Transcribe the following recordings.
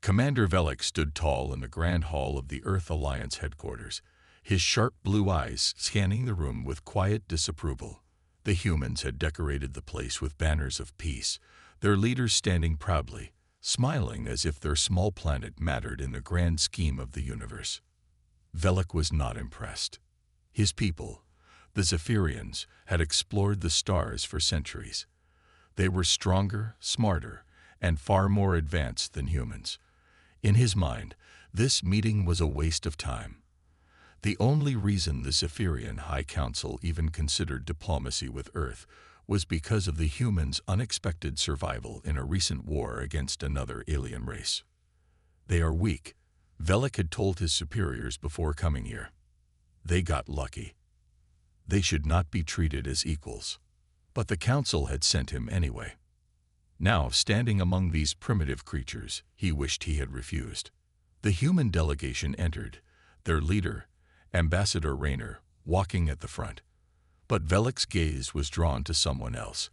Commander Velik stood tall in the grand hall of the Earth Alliance headquarters, his sharp blue eyes scanning the room with quiet disapproval. The humans had decorated the place with banners of peace, their leaders standing proudly, smiling as if their small planet mattered in the grand scheme of the universe. Velik was not impressed. His people, the Zephyrians, had explored the stars for centuries. They were stronger, smarter, and far more advanced than humans. In his mind, this meeting was a waste of time. The only reason the Zephyrian High Council even considered diplomacy with Earth was because of the humans' unexpected survival in a recent war against another alien race. They are weak, Velik had told his superiors before coming here. They got lucky. They should not be treated as equals. But the council had sent him anyway. Now, standing among these primitive creatures, he wished he had refused. The human delegation entered, their leader, Ambassador Raynor, walking at the front. But Velik's gaze was drawn to someone else,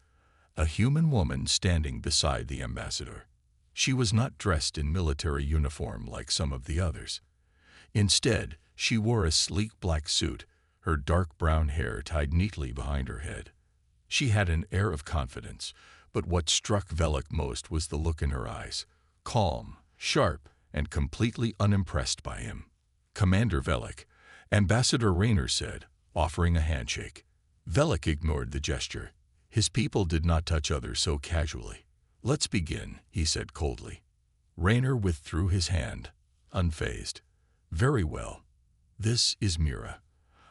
a human woman standing beside the ambassador. She was not dressed in military uniform like some of the others. Instead, she wore a sleek black suit, her dark brown hair tied neatly behind her head. She had an air of confidence, but what struck Velik most was the look in her eyes, calm, sharp, and completely unimpressed by him. "Commander Velik," Ambassador Raynor said, offering a handshake. Velik ignored the gesture. His people did not touch others so casually. "Let's begin," he said coldly. Raynor withdrew his hand, unfazed. "Very well. This is Mira,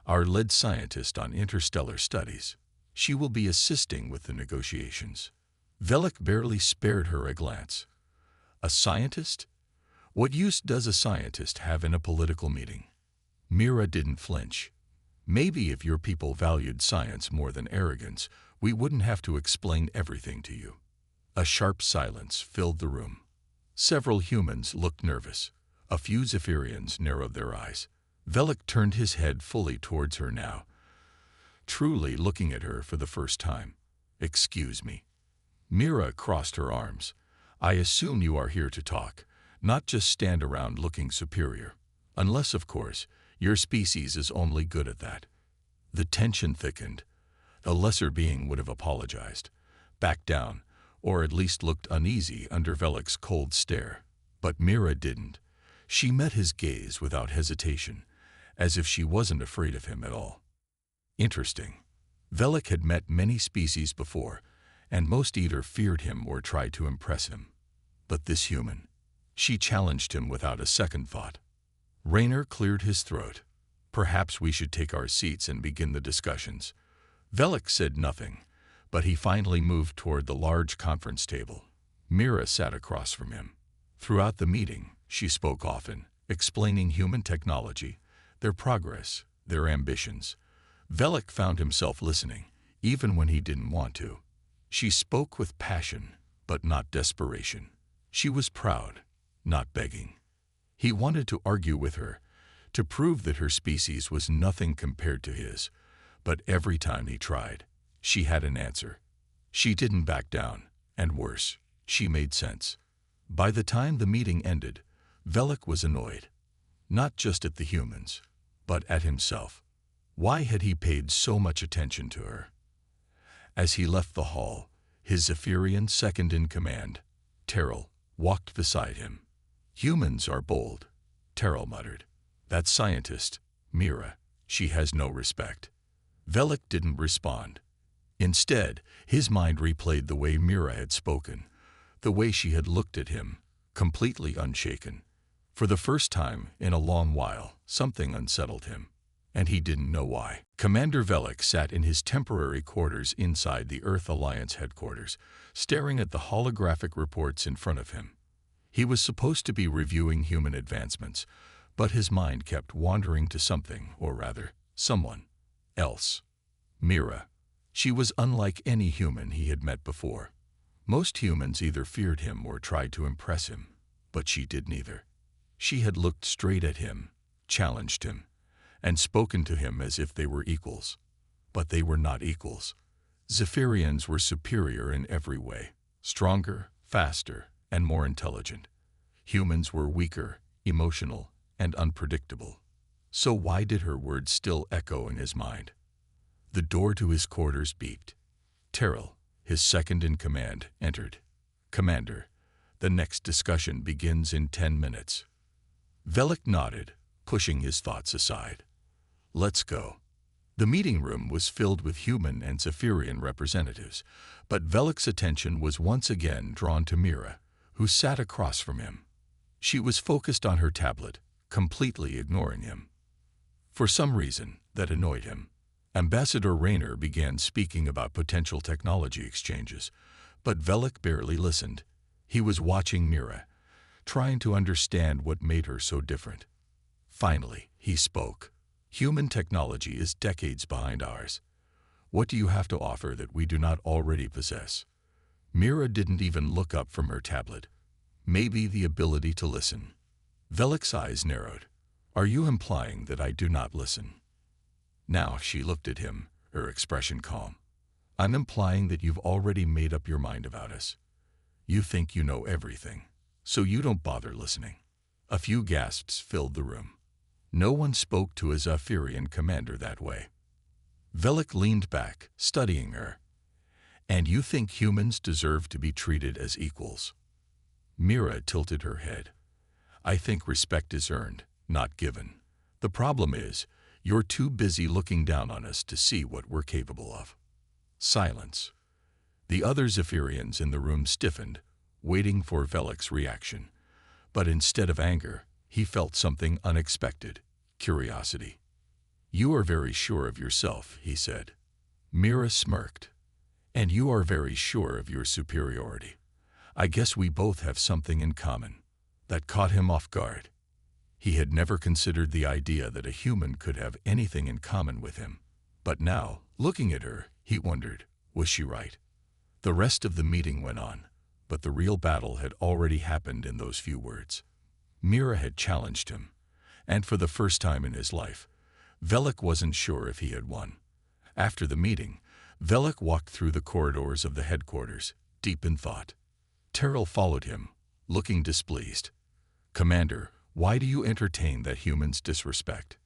our lead scientist on interstellar studies. She will be assisting with the negotiations." Velik barely spared her a glance. "A scientist? What use does a scientist have in a political meeting?" Mira didn't flinch. "Maybe if your people valued science more than arrogance, we wouldn't have to explain everything to you." A sharp silence filled the room. Several humans looked nervous. A few Zephyrians narrowed their eyes. Velik turned his head fully towards her now, truly looking at her for the first time. "Excuse me." Mira crossed her arms. "I assume you are here to talk, not just stand around looking superior. Unless, of course, your species is only good at that." The tension thickened. A lesser being would have apologized, backed down, or at least looked uneasy under Velik's cold stare. But Mira didn't. She met his gaze without hesitation, as if she wasn't afraid of him at all. Interesting. Velik had met many species before, and most either feared him or tried to impress him. But this human, she challenged him without a second thought. Raynor cleared his throat. "Perhaps we should take our seats and begin the discussions." Velik said nothing, but he finally moved toward the large conference table. Mira sat across from him. Throughout the meeting, she spoke often, explaining human technology, their progress, their ambitions. Velik found himself listening, even when he didn't want to. She spoke with passion, but not desperation. She was proud, not begging. He wanted to argue with her, to prove that her species was nothing compared to his, but every time he tried, she had an answer. She didn't back down, and worse, she made sense. By the time the meeting ended, Velik was annoyed, not just at the humans, but at himself. Why had he paid so much attention to her? As he left the hall, his Zephyrian second-in-command, Terrell, walked beside him. "Humans are bold," Terrell muttered. "That scientist, Mira, she has no respect." Velik didn't respond. Instead, his mind replayed the way Mira had spoken, the way she had looked at him, completely unshaken. For the first time in a long while, something unsettled him, and he didn't know why. Commander Velik sat in his temporary quarters inside the Earth Alliance headquarters, staring at the holographic reports in front of him. He was supposed to be reviewing human advancements, but his mind kept wandering to something, or rather, someone else. Mira. She was unlike any human he had met before. Most humans either feared him or tried to impress him, but she did neither. She had looked straight at him, challenged him, and spoken to him as if they were equals. But they were not equals. Zephyrians were superior in every way, stronger, faster, and more intelligent. Humans were weaker, emotional, and unpredictable. So why did her words still echo in his mind? The door to his quarters beeped. Terrell, his second-in-command, entered. "Commander, the next discussion begins in 10 minutes. Velik nodded, pushing his thoughts aside. "Let's go." The meeting room was filled with human and Zephyrian representatives, but Velik's attention was once again drawn to Mira, who sat across from him. She was focused on her tablet, completely ignoring him. For some reason, that annoyed him. Ambassador Raynor began speaking about potential technology exchanges, but Velik barely listened. He was watching Mira, trying to understand what made her so different. Finally, he spoke. "Human technology is decades behind ours. What do you have to offer that we do not already possess?" Mira didn't even look up from her tablet. "Maybe the ability to listen." Velik's eyes narrowed. "Are you implying that I do not listen?" Now she looked at him, her expression calm. "I'm implying that you've already made up your mind about us. You think you know everything, so you don't bother listening." A few gasps filled the room. No one spoke to a Zephyrian commander that way. Velik leaned back, studying her. "And you think humans deserve to be treated as equals?" Mira tilted her head. "I think respect is earned, not given. The problem is, you're too busy looking down on us to see what we're capable of." Silence. The other Zephyrians in the room stiffened, waiting for Velik's reaction. But instead of anger, he felt something unexpected: curiosity. "You are very sure of yourself," he said. Mira smirked. "And you are very sure of your superiority. I guess we both have something in common." That caught him off guard. He had never considered the idea that a human could have anything in common with him. But now, looking at her, he wondered, was she right? The rest of the meeting went on, but the real battle had already happened in those few words. Mira had challenged him, and for the first time in his life, Velik wasn't sure if he had won. After the meeting, Velik walked through the corridors of the headquarters, deep in thought. Terrell followed him, looking displeased. "Commander, why do you entertain that human's disrespect?"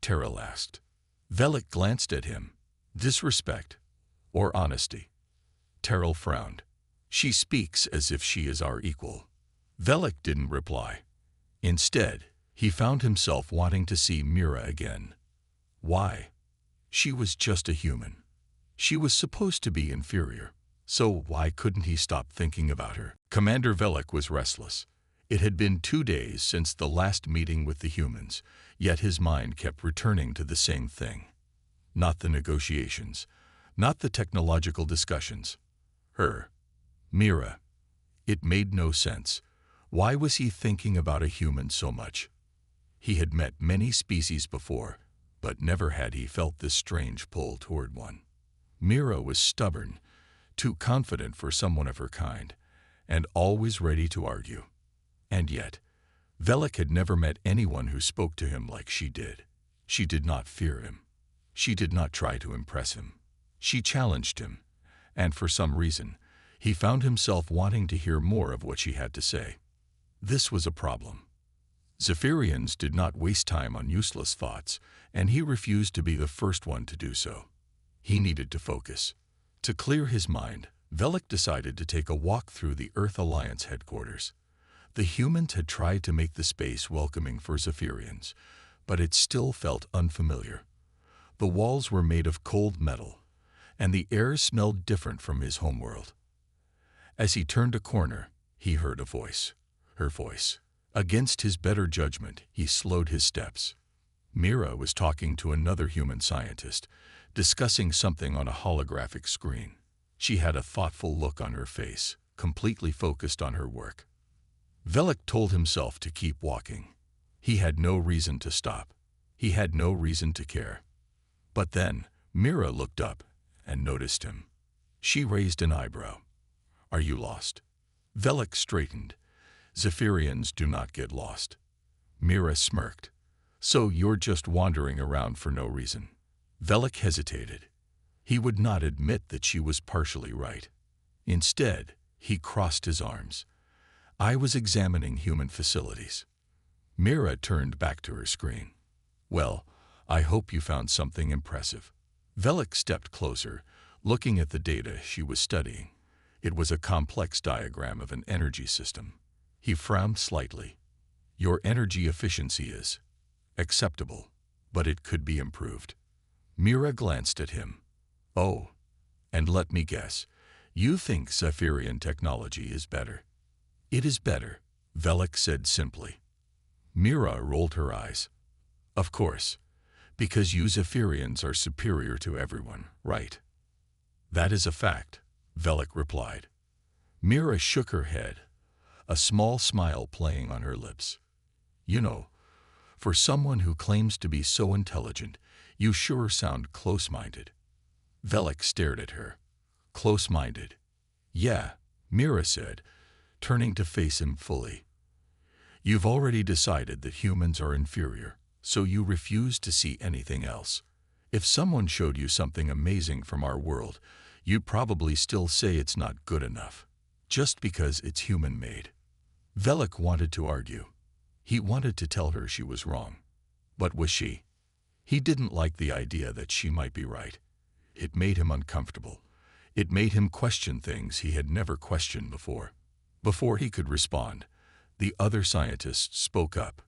Terrell asked. Velik glanced at him. "Disrespect or honesty?" Terrell frowned. "She speaks as if she is our equal." Velik didn't reply. Instead, he found himself wanting to see Mira again. Why? She was just a human. She was supposed to be inferior. So why couldn't he stop thinking about her? Commander Velik was restless. It had been 2 days since the last meeting with the humans, yet his mind kept returning to the same thing. Not the negotiations, not the technological discussions. Her. Mira. It made no sense. Why was he thinking about a human so much? He had met many species before, but never had he felt this strange pull toward one. Mira was stubborn, too confident for someone of her kind, and always ready to argue. And yet, Velik had never met anyone who spoke to him like she did. She did not fear him. She did not try to impress him. She challenged him, and for some reason, he found himself wanting to hear more of what she had to say. This was a problem. Zephyrians did not waste time on useless thoughts, and he refused to be the first one to do so. He needed to focus. To clear his mind, Velik decided to take a walk through the Earth Alliance headquarters. The humans had tried to make the space welcoming for Zephyrians, but it still felt unfamiliar. The walls were made of cold metal, and the air smelled different from his homeworld. As he turned a corner, he heard a voice. Her voice. Against his better judgment, he slowed his steps. Mira was talking to another human scientist, discussing something on a holographic screen. She had a thoughtful look on her face, completely focused on her work. Velik told himself to keep walking. He had no reason to stop. He had no reason to care. But then, Mira looked up and noticed him. She raised an eyebrow. "Are you lost?" Velik straightened. "Zephyrians do not get lost." Mira smirked. "So you're just wandering around for no reason." Velik hesitated. He would not admit that she was partially right. Instead, he crossed his arms. I was examining human facilities. Mira turned back to her screen. Well, I hope you found something impressive. Velik stepped closer, looking at the data she was studying. It was a complex diagram of an energy system. He frowned slightly. Your energy efficiency is acceptable, but it could be improved. Mira glanced at him. Oh, and let me guess, you think Zephyrian technology is better? It is better, Velik said simply. Mira rolled her eyes. Of course, because you Zephyrians are superior to everyone, right? That is a fact, Velik replied. Mira shook her head, a small smile playing on her lips. You know, for someone who claims to be so intelligent, you sure sound close-minded. Velik stared at her. Close-minded. Yeah, Mira said, turning to face him fully. You've already decided that humans are inferior, so you refuse to see anything else. If someone showed you something amazing from our world, you'd probably still say it's not good enough, just because it's human-made. Velik wanted to argue. He wanted to tell her she was wrong. But was she? He didn't like the idea that she might be right. It made him uncomfortable. It made him question things he had never questioned before. Before he could respond, the other scientists spoke up.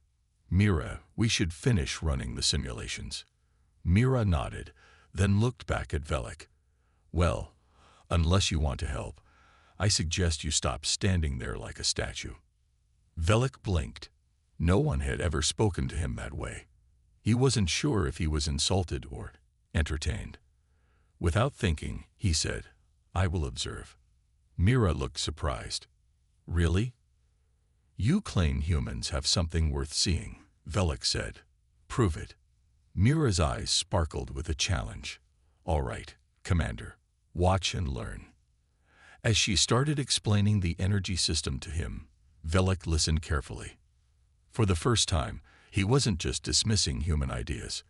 Mira, we should finish running the simulations. Mira nodded, then looked back at Velik. Well, unless you want to help, I suggest you stop standing there like a statue. Velik blinked. No one had ever spoken to him that way. He wasn't sure if he was insulted or entertained. Without thinking, he said, I will observe. Mira looked surprised. Really? You claim humans have something worth seeing, Velik said. Prove it. Mira's eyes sparkled with a challenge. All right, Commander, watch and learn. As she started explaining the energy system to him, Velik listened carefully. For the first time, he wasn't just dismissing human ideas.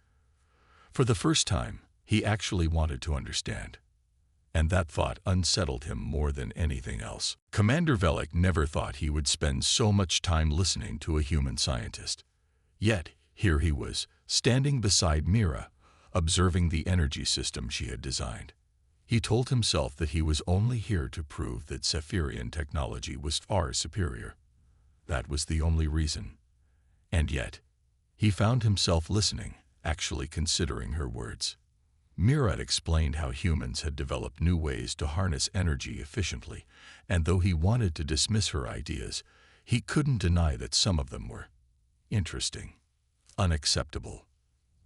For the first time, he actually wanted to understand. And that thought unsettled him more than anything else. Commander Velik never thought he would spend so much time listening to a human scientist. Yet, here he was, standing beside Mira, observing the energy system she had designed. He told himself that he was only here to prove that Zephyrian technology was far superior. That was the only reason. And yet, he found himself listening, actually considering her words. Mira explained how humans had developed new ways to harness energy efficiently, and though he wanted to dismiss her ideas, he couldn't deny that some of them were interesting, unacceptable.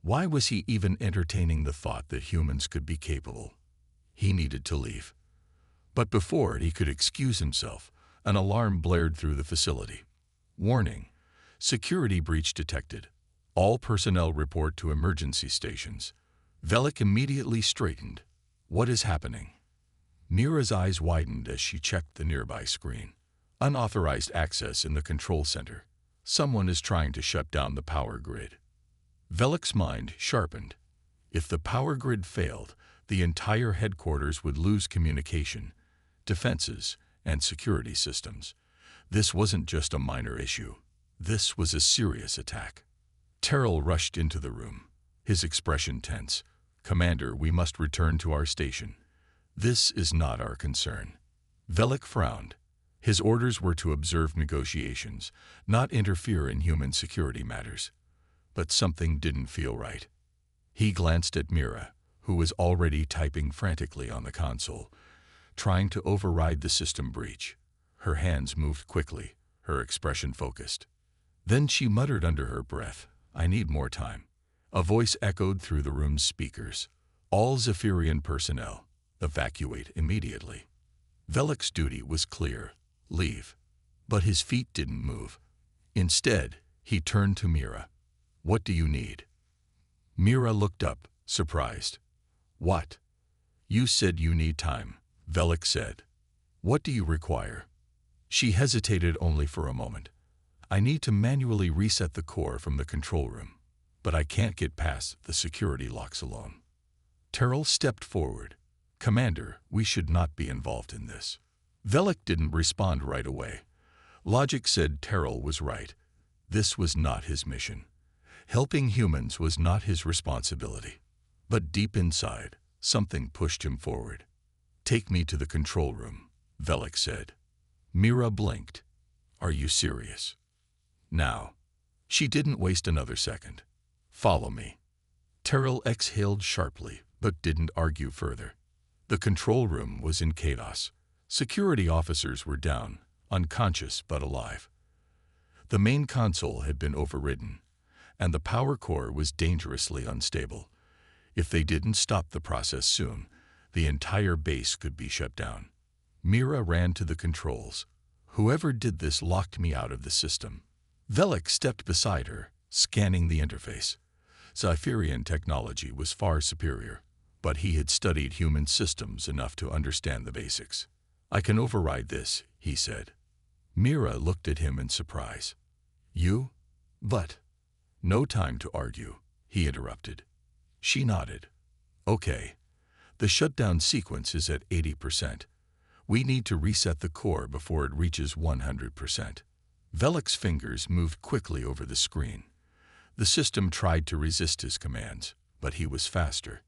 Why was he even entertaining the thought that humans could be capable? He needed to leave. But before he could excuse himself, an alarm blared through the facility. Warning: security breach detected. All personnel report to emergency stations. Velik immediately straightened. What is happening? Mira's eyes widened as she checked the nearby screen. Unauthorized access in the control center. Someone is trying to shut down the power grid. Velik's mind sharpened. If the power grid failed, the entire headquarters would lose communication, defenses, and security systems. This wasn't just a minor issue. This was a serious attack. Terrell rushed into the room, his expression tense. Commander, we must return to our station. This is not our concern. Velik frowned. His orders were to observe negotiations, not interfere in human security matters. But something didn't feel right. He glanced at Mira, who was already typing frantically on the console, trying to override the system breach. Her hands moved quickly, her expression focused. Then she muttered under her breath, I need more time. A voice echoed through the room's speakers. All Zephyrian personnel, evacuate immediately. Velik's duty was clear, leave. But his feet didn't move. Instead, he turned to Mira. What do you need? Mira looked up, surprised. What? You said you need time, Velik said. What do you require? She hesitated only for a moment. I need to manually reset the core from the control room, but I can't get past the security locks alone. Terrell stepped forward. Commander, we should not be involved in this. Velik didn't respond right away. Logic said Terrell was right. This was not his mission. Helping humans was not his responsibility. But deep inside, something pushed him forward. "Take me to the control room," Velik said. Mira blinked. "Are you serious?" "Now." She didn't waste another second. "Follow me." Terrell exhaled sharply, but didn't argue further. The control room was in chaos. Security officers were down, unconscious but alive. The main console had been overridden, and the power core was dangerously unstable. If they didn't stop the process soon, the entire base could be shut down. Mira ran to the controls. "Whoever did this locked me out of the system." Velik stepped beside her, scanning the interface. Zypherian technology was far superior, but he had studied human systems enough to understand the basics. "I can override this," he said. Mira looked at him in surprise. "You? But—" "No time to argue," he interrupted. She nodded. "Okay. The shutdown sequence is at 80%. We need to reset the core before it reaches 100%. Velik's fingers moved quickly over the screen. The system tried to resist his commands, but he was faster.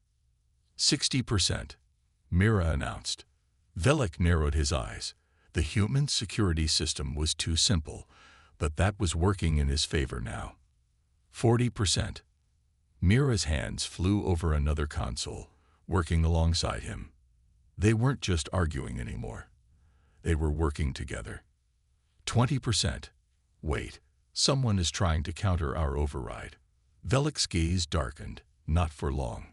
60%, Mira announced. Velik narrowed his eyes. The human security system was too simple, but that was working in his favor now. 40%. Mira's hands flew over another console, working alongside him. They weren't just arguing anymore. They were working together. 20%. Wait, someone is trying to counter our override. Velik's gaze darkened, not for long.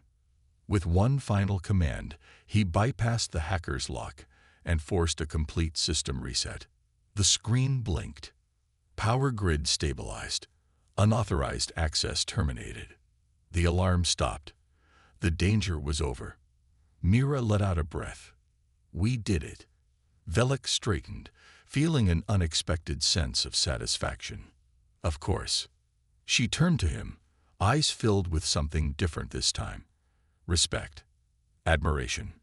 With one final command, he bypassed the hacker's lock and forced a complete system reset. The screen blinked. Power grid stabilized. Unauthorized access terminated. The alarm stopped. The danger was over. Mira let out a breath. We did it. Velik straightened, feeling an unexpected sense of satisfaction. Of course. She turned to him, eyes filled with something different this time. Respect. Admiration.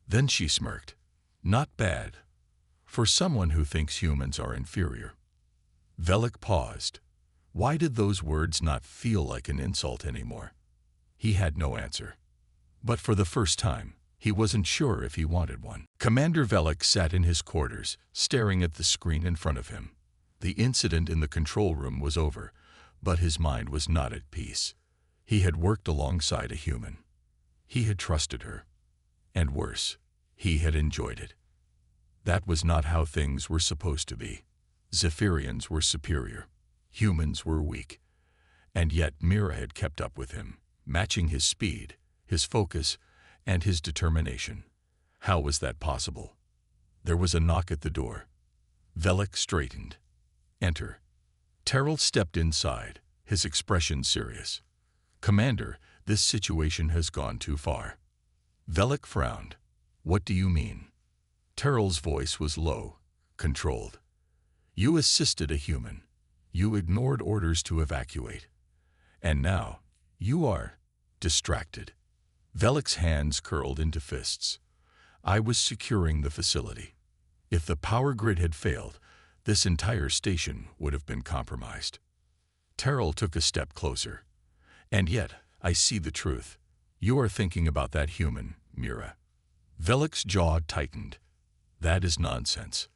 Then she smirked. Not bad. For someone who thinks humans are inferior. Velik paused. Why did those words not feel like an insult anymore? He had no answer. But for the first time, he wasn't sure if he wanted one. Commander Velik sat in his quarters, staring at the screen in front of him. The incident in the control room was over, but his mind was not at peace. He had worked alongside a human. He had trusted her. And worse, he had enjoyed it. That was not how things were supposed to be. Zephyrians were superior. Humans were weak. And yet Mira had kept up with him, matching his speed, his focus, and his determination. How was that possible? There was a knock at the door. Velik straightened. Enter. Terrell stepped inside, his expression serious. Commander, this situation has gone too far. Velik frowned. What do you mean? Terrell's voice was low, controlled. You assisted a human. You ignored orders to evacuate. And now, you are distracted. Velik's hands curled into fists. I was securing the facility. If the power grid had failed, this entire station would have been compromised. Terrell took a step closer. And yet, I see the truth. You are thinking about that human, Mira. Velik's jaw tightened. That is nonsense.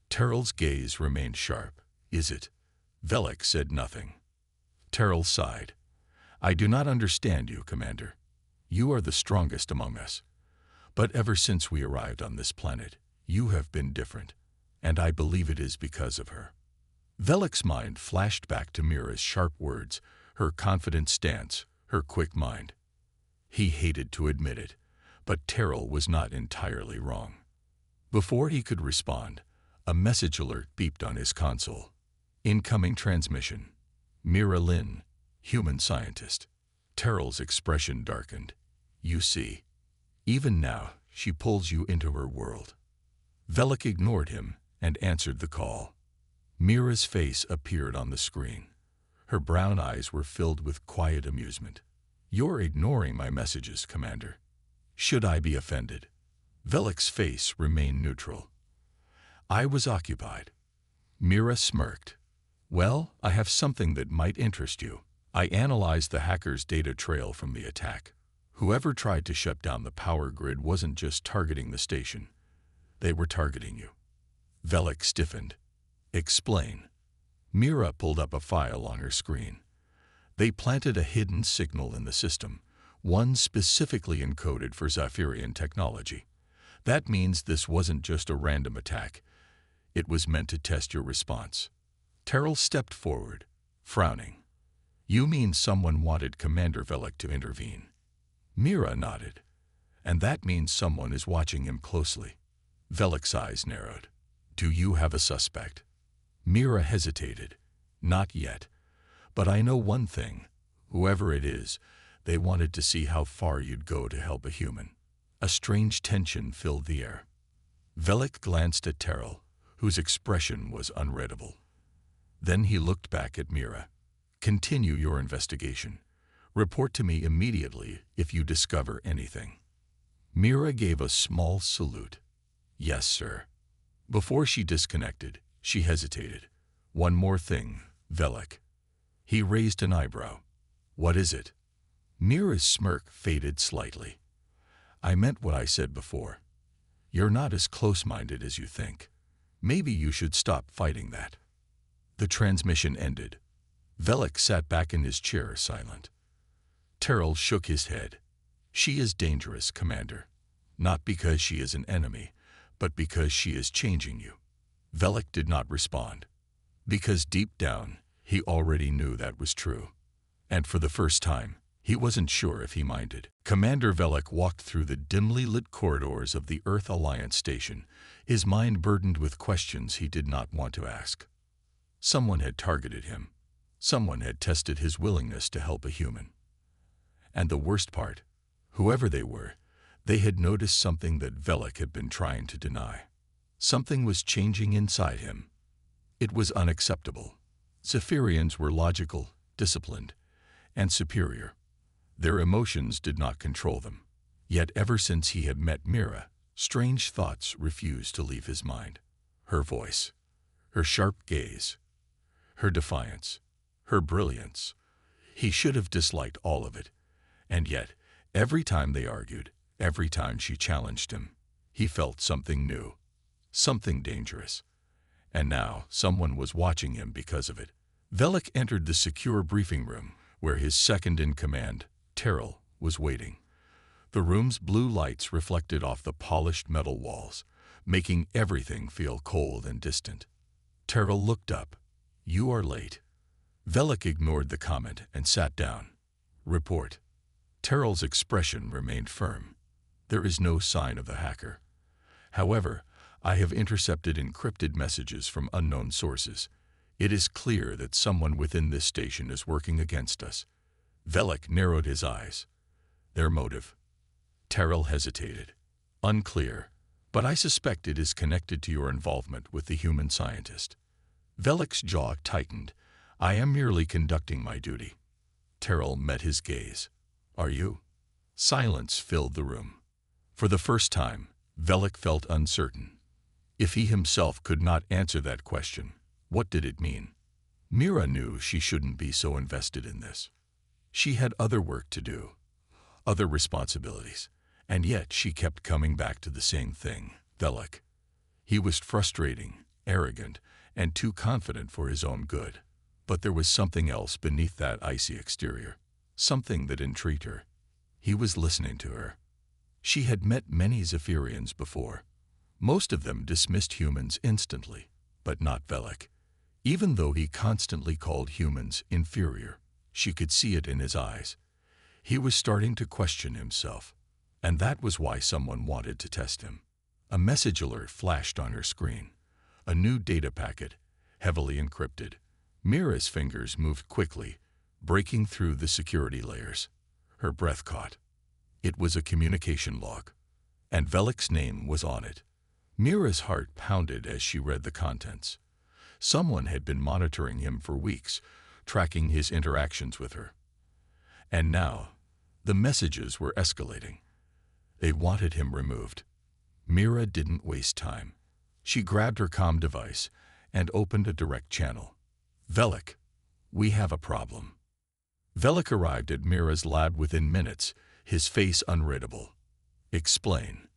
Terrell's gaze remained sharp. Is it? Velik said nothing. Terrell sighed. I do not understand you, Commander. You are the strongest among us. But ever since we arrived on this planet, you have been different, and I believe it is because of her. Velik's mind flashed back to Mira's sharp words, her confident stance, her quick mind. He hated to admit it, but Terrell was not entirely wrong. Before he could respond, a message alert beeped on his console. Incoming transmission. Mira Lin, human scientist. Terrell's expression darkened. You see, even now, she pulls you into her world. Velik ignored him and answered the call. Mira's face appeared on the screen. Her brown eyes were filled with quiet amusement. You're ignoring my messages, Commander. Should I be offended? Velik's face remained neutral. I was occupied. Mira smirked. Well, I have something that might interest you. I analyzed the hacker's data trail from the attack. Whoever tried to shut down the power grid wasn't just targeting the station. They were targeting you. Velik stiffened. Explain. Mira pulled up a file on her screen. They planted a hidden signal in the system, one specifically encoded for Zephyrian technology. That means this wasn't just a random attack. It was meant to test your response. Terrell stepped forward, frowning. You mean someone wanted Commander Velik to intervene? Mira nodded. And that means someone is watching him closely. Velik's eyes narrowed. Do you have a suspect? Mira hesitated. Not yet. But I know one thing. Whoever it is, they wanted to see how far you'd go to help a human. A strange tension filled the air. Velik glanced at Terrell, whose expression was unreadable. Then he looked back at Mira. Continue your investigation. Report to me immediately if you discover anything. Mira gave a small salute. Yes, sir. Before she disconnected, she hesitated. One more thing, Velik. He raised an eyebrow. What is it? Mira's smirk faded slightly. I meant what I said before. You're not as close-minded as you think. Maybe you should stop fighting that. The transmission ended. Velik sat back in his chair, silent. Terrell shook his head. She is dangerous, Commander. Not because she is an enemy, but because she is changing you. Velik did not respond. Because deep down, he already knew that was true. And for the first time, he wasn't sure if he minded. Commander Velik walked through the dimly lit corridors of the Earth Alliance station, his mind burdened with questions he did not want to ask. Someone had targeted him. Someone had tested his willingness to help a human. And the worst part, whoever they were, they had noticed something that Velik had been trying to deny. Something was changing inside him. It was unacceptable. Zephyrians were logical, disciplined, and superior. Their emotions did not control them. Yet ever since he had met Mira, strange thoughts refused to leave his mind. Her voice, her sharp gaze, her defiance, her brilliance. He should have disliked all of it. And yet, every time they argued, every time she challenged him, he felt something new, something dangerous. And now someone was watching him because of it. Velik entered the secure briefing room, where his second-in-command, Terrell, was waiting. The room's blue lights reflected off the polished metal walls, making everything feel cold and distant. Terrell looked up. You are late. Velik ignored the comment and sat down. Report. Terrell's expression remained firm. There is no sign of the hacker. However, I have intercepted encrypted messages from unknown sources. It is clear that someone within this station is working against us. Velik narrowed his eyes. Their motive? Terrell hesitated. Unclear, but I suspect it is connected to your involvement with the human scientist. Velik's jaw tightened. I am merely conducting my duty. Terrell met his gaze. Are you? Silence filled the room. For the first time, Velik felt uncertain. If he himself could not answer that question, what did it mean? Mira knew she shouldn't be so invested in this. She had other work to do, other responsibilities, and yet she kept coming back to the same thing, Velik. He was frustrating, arrogant, and too confident for his own good. But there was something else beneath that icy exterior, something that intrigued her. He was listening to her. She had met many Zephyrians before. Most of them dismissed humans instantly, but not Velik. Even though he constantly called humans inferior, she could see it in his eyes. He was starting to question himself, and that was why someone wanted to test him. A message alert flashed on her screen. A new data packet, heavily encrypted. Mira's fingers moved quickly, breaking through the security layers. Her breath caught. It was a communication log, and Velik's name was on it. Mira's heart pounded as she read the contents. Someone had been monitoring him for weeks, tracking his interactions with her. And now, the messages were escalating. They wanted him removed. Mira didn't waste time. She grabbed her comm device and opened a direct channel. Velik, we have a problem. Velik arrived at Mira's lab within minutes, his face unreadable. Explain.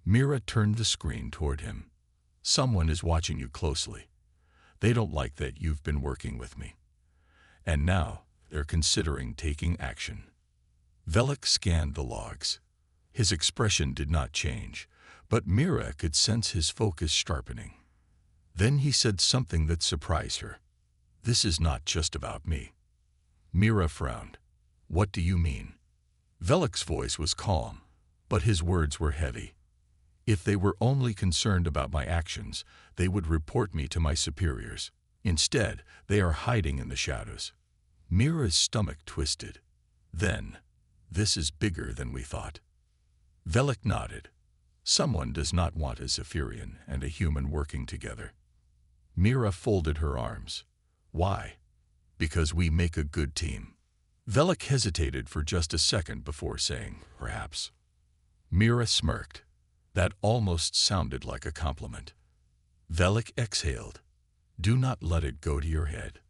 Mira turned the screen toward him. Someone is watching you closely. They don't like that you've been working with me. And now, they're considering taking action. Velik scanned the logs. His expression did not change, but Mira could sense his focus sharpening. Then he said something that surprised her. This is not just about me. Mira frowned. What do you mean? Velik's voice was calm, but his words were heavy. If they were only concerned about my actions, they would report me to my superiors. Instead, they are hiding in the shadows. Mira's stomach twisted. Then, this is bigger than we thought. Velik nodded. Someone does not want a Zephyrian and a human working together. Mira folded her arms. Why? Because we make a good team. Velik hesitated for just a second before saying, perhaps. Mira smirked. That almost sounded like a compliment. Velik exhaled. Do not let it go to your head.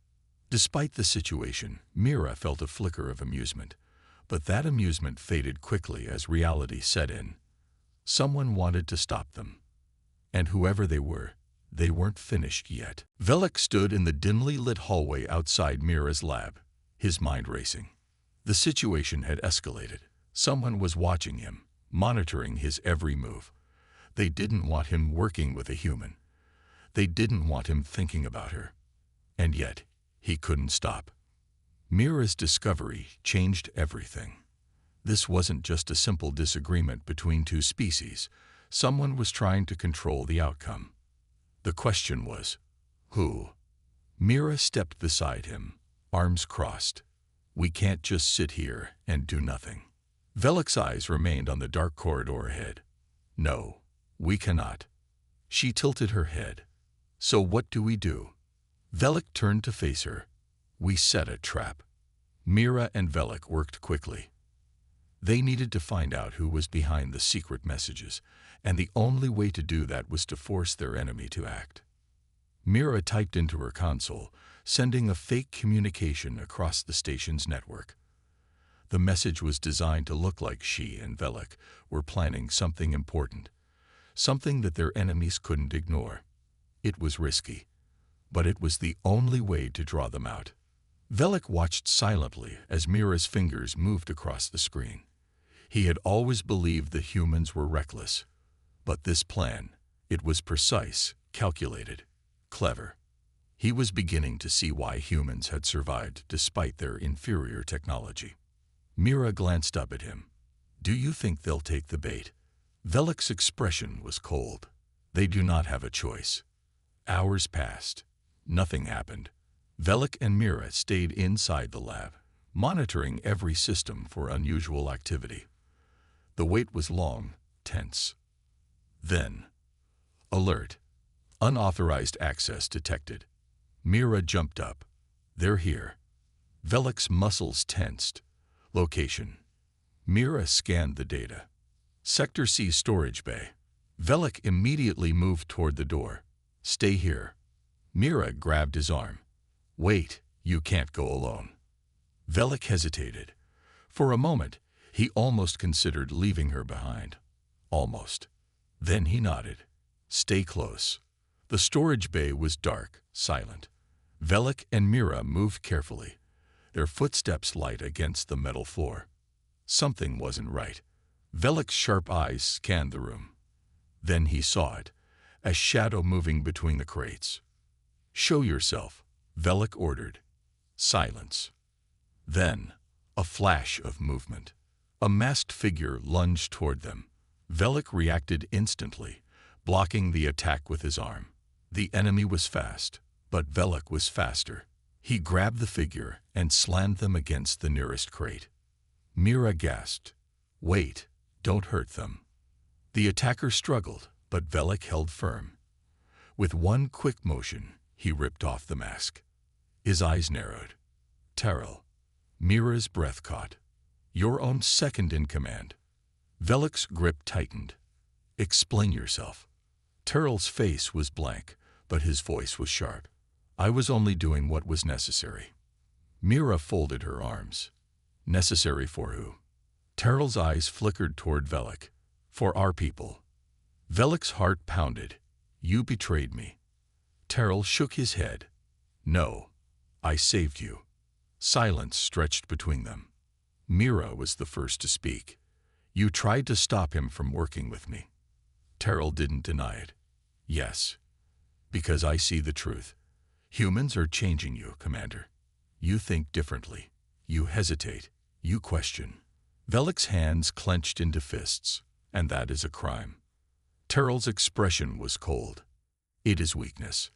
Despite the situation, Mira felt a flicker of amusement, but that amusement faded quickly as reality set in. Someone wanted to stop them. And whoever they weren't finished yet. Velik stood in the dimly lit hallway outside Mira's lab, his mind racing. The situation had escalated. Someone was watching him, monitoring his every move. They didn't want him working with a human. They didn't want him thinking about her. And yet, he couldn't stop. Mira's discovery changed everything. This wasn't just a simple disagreement between two species. Someone was trying to control the outcome. The question was, who? Mira stepped beside him, arms crossed. We can't just sit here and do nothing. Velik's eyes remained on the dark corridor ahead. No, we cannot. She tilted her head. So what do we do? Velik turned to face her. We set a trap. Mira and Velik worked quickly. They needed to find out who was behind the secret messages, and the only way to do that was to force their enemy to act. Mira typed into her console, sending a fake communication across the station's network. The message was designed to look like she and Velik were planning something important, something that their enemies couldn't ignore. It was risky, but it was the only way to draw them out. Velik watched silently as Mira's fingers moved across the screen. He had always believed the humans were reckless, but this plan, it was precise, calculated, clever. He was beginning to see why humans had survived despite their inferior technology. Mira glanced up at him. Do you think they'll take the bait? Velik's expression was cold. They do not have a choice. Hours passed. Nothing happened. Velik and Mira stayed inside the lab, monitoring every system for unusual activity. The wait was long, tense. Then, alert. Unauthorized access detected. Mira jumped up. They're here. Velik's muscles tensed. Location. Mira scanned the data. Sector C storage bay. Velik immediately moved toward the door. Stay here. Mira grabbed his arm. Wait, you can't go alone. Velik hesitated. For a moment, he almost considered leaving her behind. Almost. Then he nodded. Stay close. The storage bay was dark, silent. Velik and Mira moved carefully, their footsteps light against the metal floor. Something wasn't right. Velik's sharp eyes scanned the room. Then he saw it, a shadow moving between the crates. Show yourself, Velik ordered. Silence. Then, a flash of movement. A masked figure lunged toward them. Velik reacted instantly, blocking the attack with his arm. The enemy was fast, but Velik was faster. He grabbed the figure and slammed them against the nearest crate. Mira gasped. Wait, don't hurt them. The attacker struggled, but Velik held firm. With one quick motion, he ripped off the mask. His eyes narrowed. Terrell. Mira's breath caught. Your own second in command. Velik's grip tightened. Explain yourself. Terrell's face was blank, but his voice was sharp. I was only doing what was necessary. Mira folded her arms. Necessary for who? Terrell's eyes flickered toward Velik. For our people. Velik's heart pounded. You betrayed me. Terrell shook his head. No. I saved you. Silence stretched between them. Mira was the first to speak. You tried to stop him from working with me. Terrell didn't deny it. Yes. Because I see the truth. Humans are changing you, Commander. You think differently. You hesitate. You question. Velik's hands clenched into fists, and that is a crime. Terrell's expression was cold. It is weakness.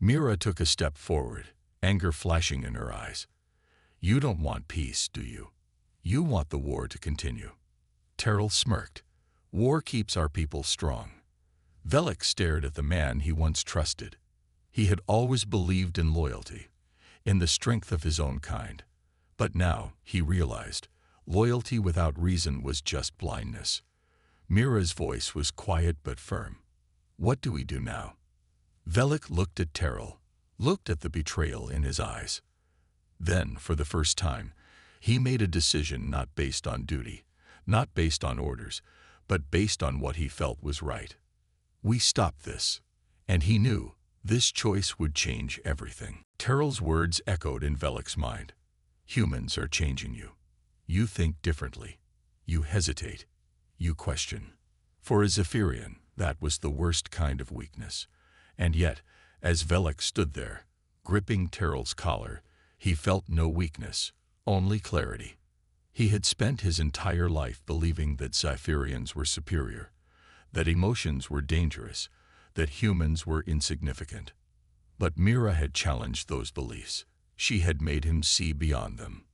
Mira took a step forward, anger flashing in her eyes. You don't want peace, do you? You want the war to continue. Terrell smirked. War keeps our people strong. Velik stared at the man he once trusted. He had always believed in loyalty, in the strength of his own kind. But now, he realized, loyalty without reason was just blindness. Mira's voice was quiet but firm. What do we do now? Velik looked at Terrell, looked at the betrayal in his eyes. Then, for the first time, he made a decision not based on duty, not based on orders, but based on what he felt was right. We stop this. And he knew this choice would change everything. Terrell's words echoed in Velik's mind. Humans are changing you. You think differently. You hesitate. You question. For a Zephyrian, that was the worst kind of weakness. And yet, as Velik stood there, gripping Terrell's collar, he felt no weakness, only clarity. He had spent his entire life believing that Zephyrians were superior, that emotions were dangerous, that humans were insignificant. But Mira had challenged those beliefs. She had made him see beyond them.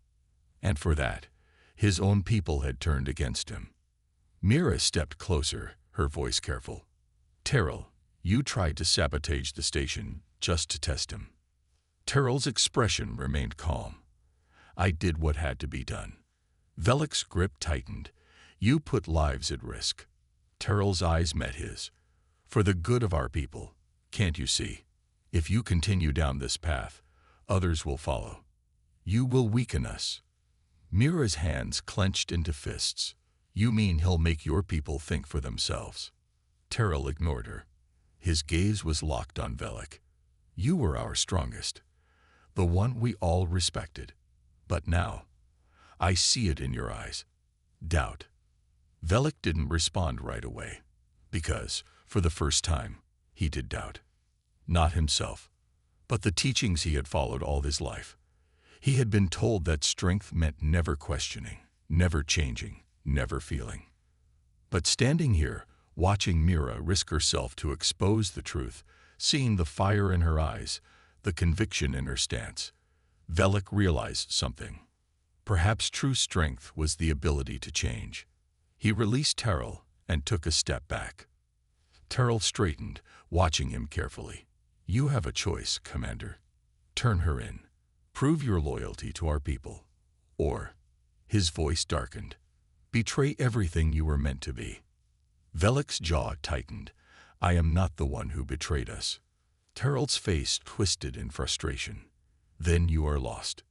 And for that, his own people had turned against him. Mira stepped closer, her voice careful. Terrell, you tried to sabotage the station just to test him. Terrell's expression remained calm. I did what had to be done. Velik's grip tightened. You put lives at risk. Terrell's eyes met his. For the good of our people, can't you see? If you continue down this path, others will follow. You will weaken us. Mira's hands clenched into fists. You mean he'll make your people think for themselves? Terrell ignored her. His gaze was locked on Velik. You were our strongest, the one we all respected. But now, I see it in your eyes. Doubt. Velik didn't respond right away, because, for the first time, he did doubt. Not himself, but the teachings he had followed all his life. He had been told that strength meant never questioning, never changing, never feeling. But standing here, watching Mira risk herself to expose the truth, seeing the fire in her eyes, the conviction in her stance, Velik realized something. Perhaps true strength was the ability to change. He released Terrell and took a step back. Terrell straightened, watching him carefully. You have a choice, Commander. Turn her in. Prove your loyalty to our people. Or, his voice darkened, betray everything you were meant to be. Velik's jaw tightened. I am not the one who betrayed us. Terrell's face twisted in frustration. Then you are lost.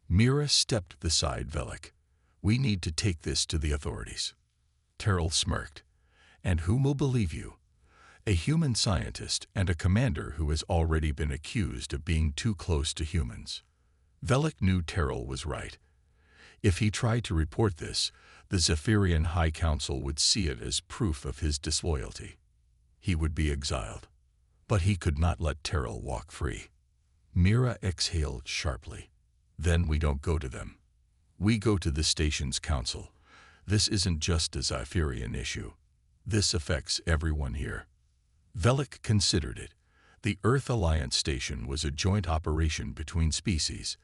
Mira stepped beside Velik. We need to take this to the authorities. Terrell smirked. And whom will believe you? A human scientist and a commander who has already been accused of being too close to humans. Velik knew Terrell was right. If he tried to report this, the Zephyrian High Council would see it as proof of his disloyalty. He would be exiled. But he could not let Terrell walk free. Mira exhaled sharply. Then we don't go to them. We go to the station's council. This isn't just a Zephyrian issue. This affects everyone here. Velik considered it. The Earth Alliance station was a joint operation between species.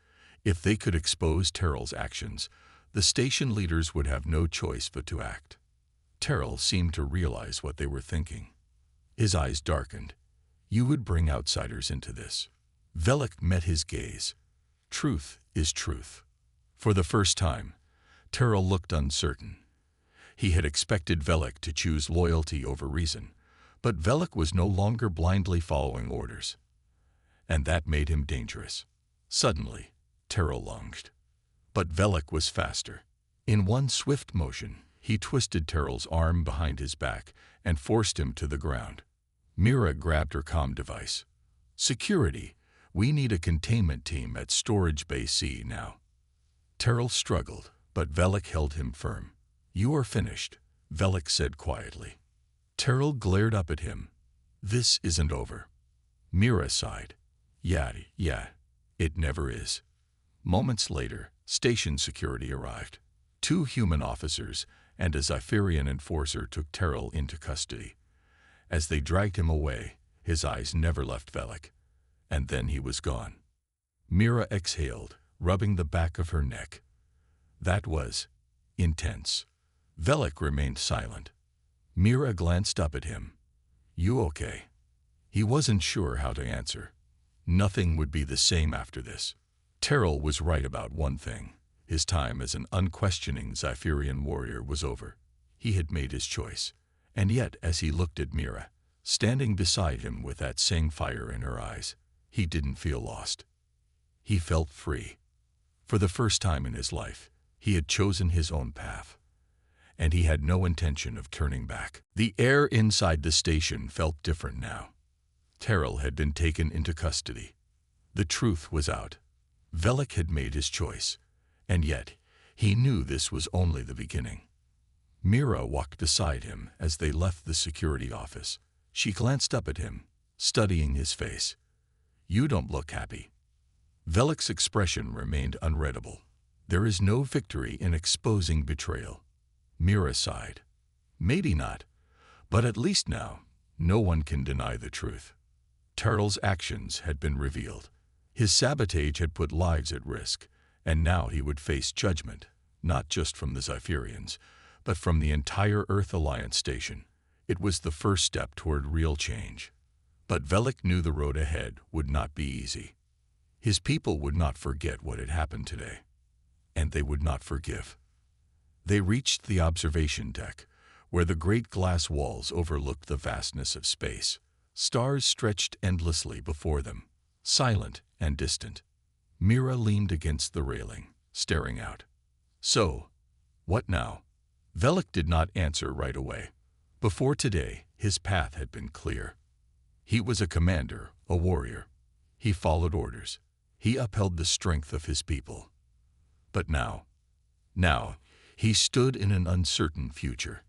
If they could expose Terrell's actions, the station leaders would have no choice but to act. Terrell seemed to realize what they were thinking. His eyes darkened. You would bring outsiders into this. Velik met his gaze. Truth is truth. For the first time, Terrell looked uncertain. He had expected Velik to choose loyalty over reason, But Velik was no longer blindly following orders, and that made him dangerous. Suddenly, Terrell lunged. But Velik was faster. In one swift motion, he twisted Terrell's arm behind his back and forced him to the ground. Mira grabbed her comm device. "Security, we need a containment team at Storage Bay C now." Terrell struggled, but Velik held him firm. "You are finished," Velik said quietly. Terrell glared up at him. "This isn't over." Mira sighed. Yeah, it never is." Moments later, station security arrived. 2 human officers and a Zypherian enforcer took Terrell into custody. As they dragged him away, his eyes never left Velik. And then he was gone. Mira exhaled, rubbing the back of her neck. That was intense. Velik remained silent. Mira glanced up at him. "You okay?" He wasn't sure how to answer. Nothing would be the same after this. Terrell was right about one thing. His time as an unquestioning Zypherian warrior was over. He had made his choice. And yet, as he looked at Mira, standing beside him with that same fire in her eyes, he didn't feel lost. He felt free. For the first time in his life, he had chosen his own path. And he had no intention of turning back. The air inside the station felt different now. Terrell had been taken into custody. The truth was out. Velik had made his choice, and yet he knew this was only the beginning. Mira walked beside him as they left the security office. She glanced up at him, studying his face. "You don't look happy." Velik's expression remained unreadable. There is no victory in exposing betrayal. Mira sighed. "Maybe not, but at least now, no one can deny the truth." Terrell's actions had been revealed. His sabotage had put lives at risk, and now he would face judgment, not just from the Zypherians, but from the entire Earth Alliance station. It was the first step toward real change. But Velik knew the road ahead would not be easy. His people would not forget what had happened today, and they would not forgive. They reached the observation deck, where the great glass walls overlooked the vastness of space. Stars stretched endlessly before them, silent and distant. Mira leaned against the railing, staring out. "So, what now?" Velik did not answer right away. Before today, his path had been clear. He was a commander, a warrior. He followed orders. He upheld the strength of his people. But now, he stood in an uncertain future.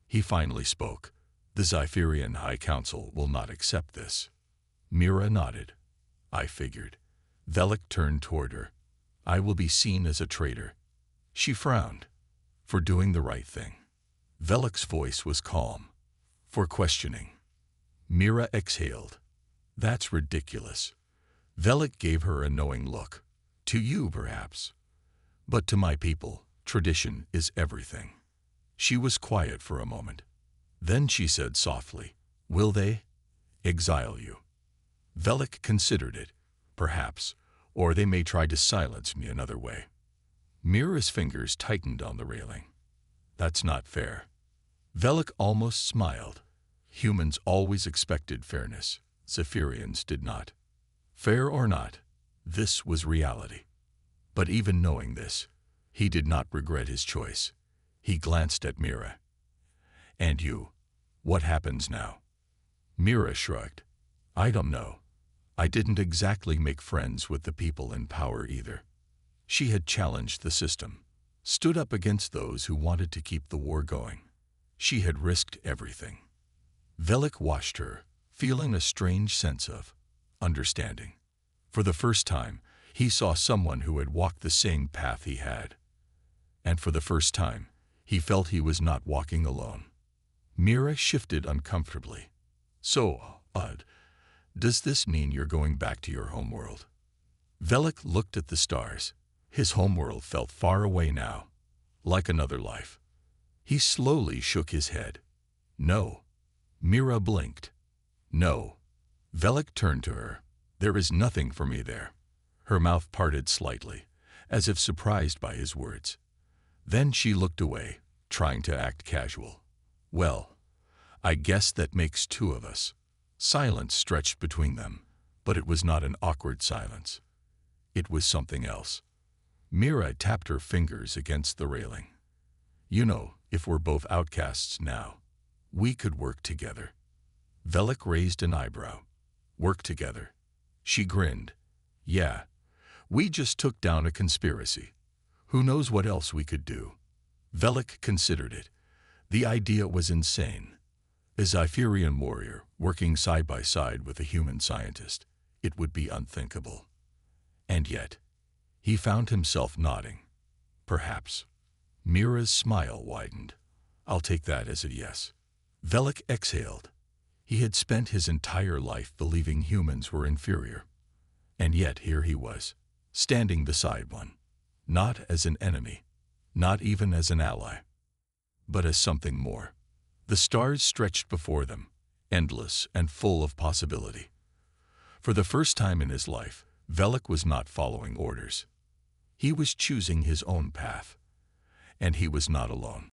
He finally spoke. "The Zypherian High Council will not accept this." Mira nodded. "I figured." Velik turned toward her. "I will be seen as a traitor." She frowned. "For doing the right thing." Velik's voice was calm. "For questioning." Mira exhaled. "That's ridiculous." Velik gave her a knowing look. "To you, perhaps. But to my people, tradition is everything." She was quiet for a moment. Then she said softly, "Will they exile you?" Velik considered it. "Perhaps, or they may try to silence me another way." Mira's fingers tightened on the railing. "That's not fair." Velik almost smiled. Humans always expected fairness. Zypherians did not. Fair or not, this was reality. But even knowing this, he did not regret his choice. He glanced at Mira. "And you? What happens now?" Mira shrugged. "I don't know. I didn't exactly make friends with the people in power either." She had challenged the system, stood up against those who wanted to keep the war going. She had risked everything. Velik watched her, feeling a strange sense of understanding. For the first time, he saw someone who had walked the same path he had. And for the first time, he felt he was not walking alone. Mira shifted uncomfortably. "So, does this mean you're going back to your homeworld?" Velik looked at the stars. His homeworld felt far away now, like another life. He slowly shook his head. "No." Mira blinked. "No." Velik turned to her. "There is nothing for me there." Her mouth parted slightly, as if surprised by his words. Then she looked away, trying to act casual. "Well, I guess that makes two of us. Silence stretched between them, but it was not an awkward silence. It was something else. Mira tapped her fingers against the railing. You know, if we're both outcasts now, we could work together. Velik raised an eyebrow. Work together. She grinned. Yeah, we just took down a conspiracy. Who knows what else we could do? Velik considered it. The idea was insane. A Inferior warrior working side by side with a human scientist, it would be unthinkable. And yet, he found himself nodding. Perhaps. Mira's smile widened. I'll take that as a yes. Velik exhaled. He had spent his entire life believing humans were inferior. And yet here he was, standing beside one. Not as an enemy, not even as an ally, but as something more. The stars stretched before them, endless and full of possibility. For the first time in his life, Velik was not following orders. He was choosing his own path. And he was not alone.